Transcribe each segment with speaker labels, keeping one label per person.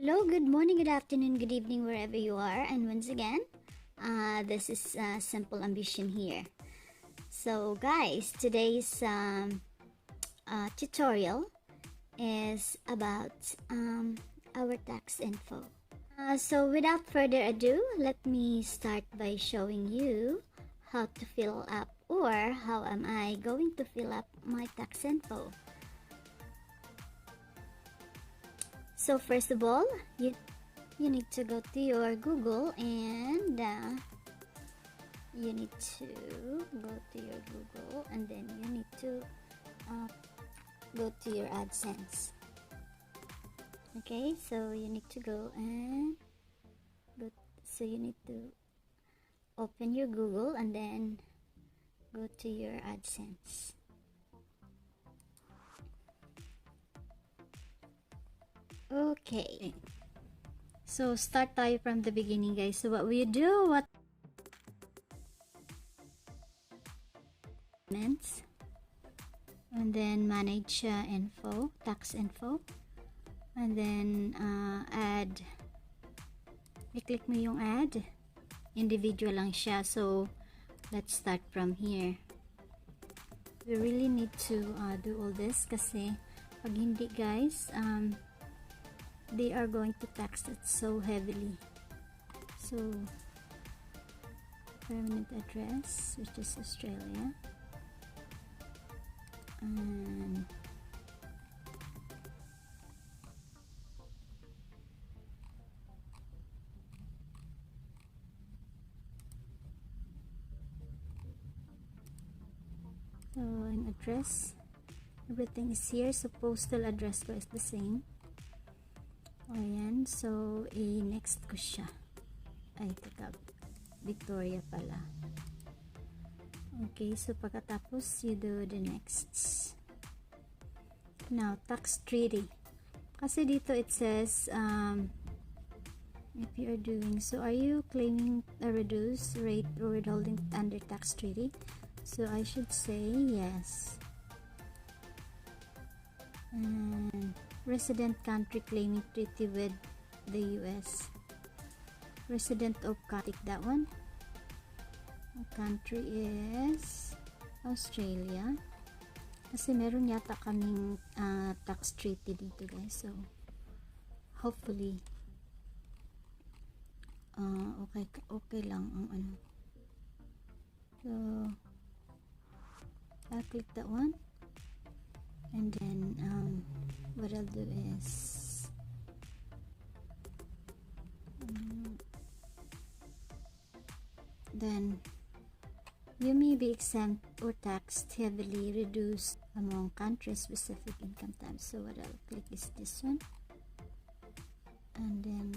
Speaker 1: Hello, good morning, good afternoon, good evening, wherever you are. And once again, this is Simple Ambition here. So, guys, today's tutorial is about our tax info. So, without further ado, let me start by showing you how to fill up, or how am I going to fill up my tax info. So first of all, you need to go to your Google, and you need to go to your Google, and then you need to go to your AdSense. Okay, so you need to go and go. So you need to open your Google and then go to your AdSense. Okay. So start tayo from the beginning, guys. So what we do, and then manage info, tax info, and then add. I-click mo yung add. Individual lang siya. So let's start from here. We really need to do all this kasi pag hindi, guys, they are going to tax it so heavily. So permanent address, which is Australia, and so an address, everything is here. So postal address ko is the same. Ayan, so next ko siya. Ay, teka, Victoria pala. Okay, so pagkatapos you do the next. Now, tax treaty. Kasi dito it says if you are doing, so are you claiming a reduced rate or withholding under tax treaty? So I should say yes. And resident country claiming treaty with the US. Resident of country, that one. Country is Australia. Kasi meron yata kaming tax treaty dito, guys. So hopefully okay lang ang ano. So I'll click that one. And then what I'll do is then you may be exempt or taxed heavily reduced among country specific income tax. So what I'll click is this one, and then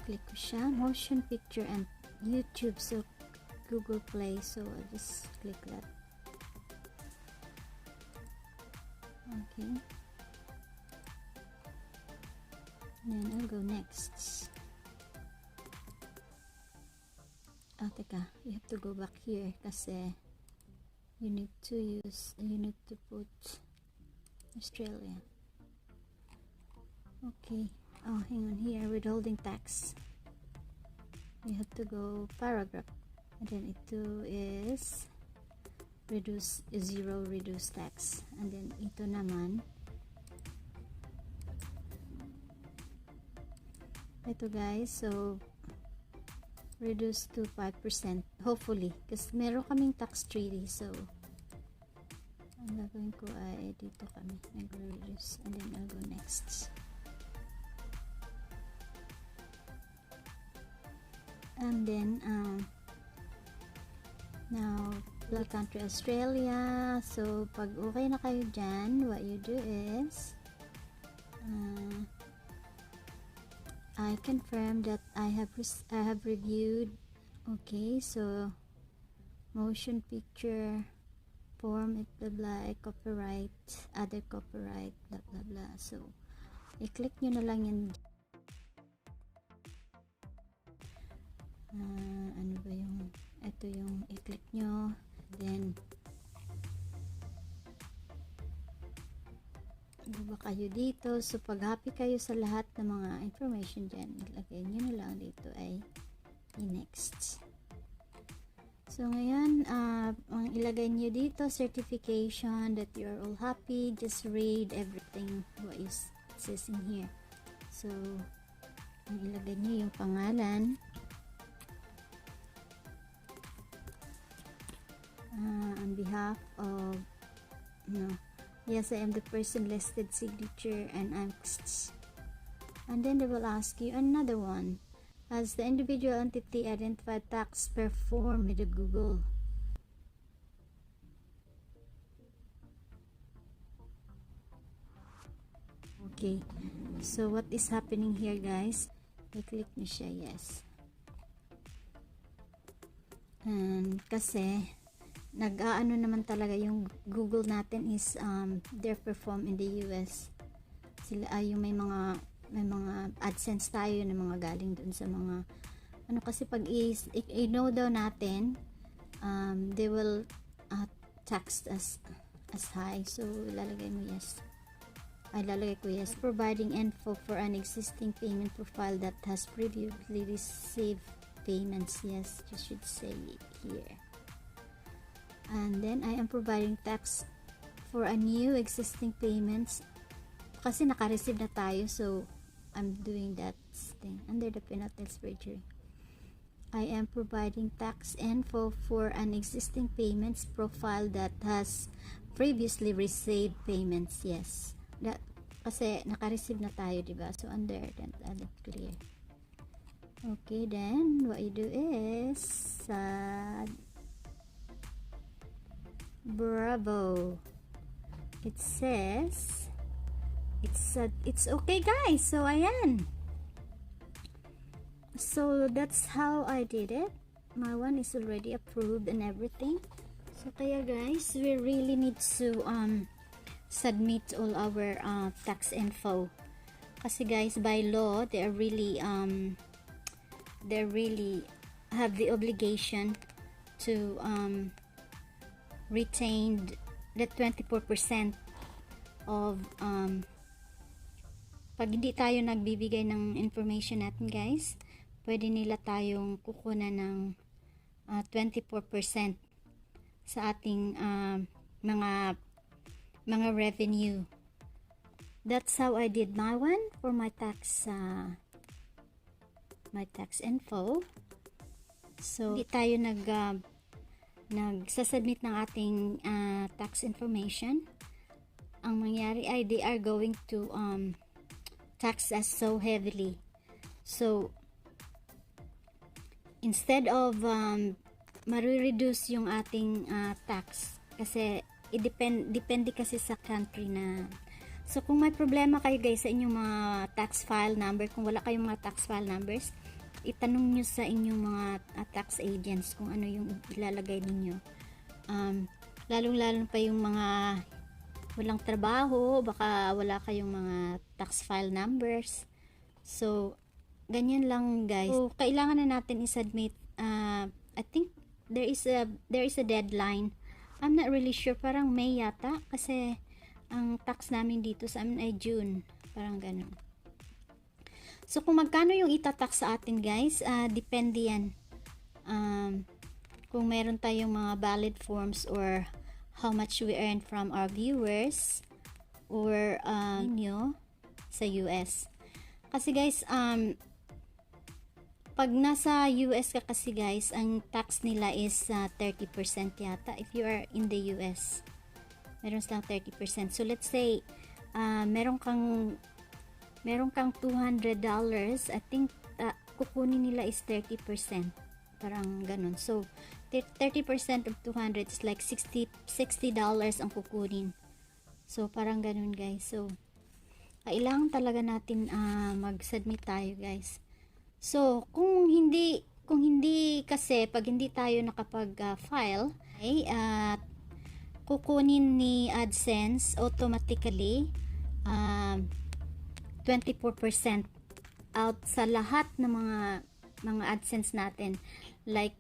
Speaker 1: click ko siya, motion picture and YouTube, so Google Play, so I'll just click that. Okay, then I'll go next. Teka, you have to go back here kasi you need to put Australia. Okay, hang on, here withholding tax, you have to go paragraph, and then ito is zero reduce tax, and then ito naman, ito, guys, so reduce to 5%, hopefully, kasi meron kaming tax treaty. So ang gagawin ko ay dito kami nag-reduce, and then I'll go next. And then now blood country Australia. So pag okay na kayo dyan, what you do is I confirm that I have reviewed. Okay, so motion picture form, blah blah, copyright, other copyright, blah blah blah. So i-click nyo na lang yan. Ano ba yung, ito yung i-click nyo, then ba kayo dito. So, pag happy kayo sa lahat ng mga information dyan, ilagay nyo na lang dito ay next. So, ngayon, ang ilagay nyo dito, certification that you're all happy. Just read everything what is says in here. So, ang ilagay nyo yung pangalan. On behalf of, yes, I am the person listed, signature, and and then they will ask you another one. As the individual entity identified tax performed with the Google. Okay, so what is happening here, guys? I-click nyo siya, yes. And kasi nag-aano naman talaga yung Google natin is they're performed in the US. Sila ay yung may mga AdSense tayo na mga galing dun sa mga ano, kasi pag i-know daw natin, they will tax us as high. So ilalagay mo yes. Ay, lalagay ko yes. Providing info for an existing payment profile that has previously received payments. Yes, you should say it here. And then I am providing tax for a new existing payments kasi naka-receive na tayo, so I'm doing that thing under the penalties perjury. I am providing tax info for an existing payments profile that has previously received payments. Yes, that kasi naka-receive na tayo, diba? So under that, clear. Okay, then what you do is bravo. It says it's okay, guys. So ayan. So that's how I did it. My one is already approved and everything. So kaya guys, we really need to submit all our tax info. Kasi guys, by law, they really have the obligation to retain the 24% of pag hindi tayo nagbibigay ng information natin, guys, pwede nila tayong kukunan ng 24% sa ating mga revenue. That's how I did my one for my tax info. So hindi tayo nagsasubmit ng ating tax information. Ang mangyari ay they are going to tax us so heavily. So instead of ma-reduce yung ating tax, kasi depende kasi sa country na. So kung may problema kayo guys sa inyong mga tax file number, kung wala kayong mga tax file numbers, itanong nyo sa inyong mga tax agents kung ano yung ilalagay ninyo. Lalong-lalo pa yung mga walang trabaho, baka wala kayong mga tax file numbers. So ganyan lang guys. So kailangan na natin i-submit. I think there is a deadline. I'm not really sure, parang May yata, kasi ang tax namin dito sa amin ay June, parang ganun. So kung magkano yung itatax sa atin guys, depende yan. Kung meron tayong mga valid forms or how much we earn from our viewers or nyo sa US. Kasi guys, pag nasa US ka kasi guys, ang tax nila is 30% yata if you are in the US. Meron silang 30%. So let's say meron kang $200, I think kukunin nila is 30%. Parang ganun. So 30% of 200 is like $60 ang kukunin. So parang ganun guys. So kailangan talaga natin mag-submit tayo guys. So kung hindi kasi pag hindi tayo nakapag-file, okay, kukunin ni AdSense automatically 24% out sa lahat ng mga AdSense natin, like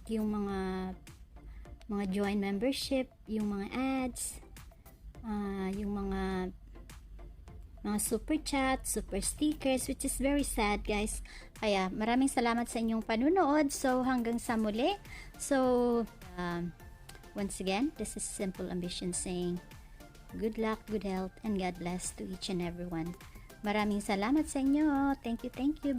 Speaker 1: yung mga join membership, yung mga ads, yung mga mga super chat, super stickers, which is very sad, guys. Kaya maraming salamat sa inyong panunood. So hanggang sa muli. So once again, this is Simple Ambition saying good luck, good health, and God bless to each and everyone. Maraming salamat sa inyo. Thank you, thank you.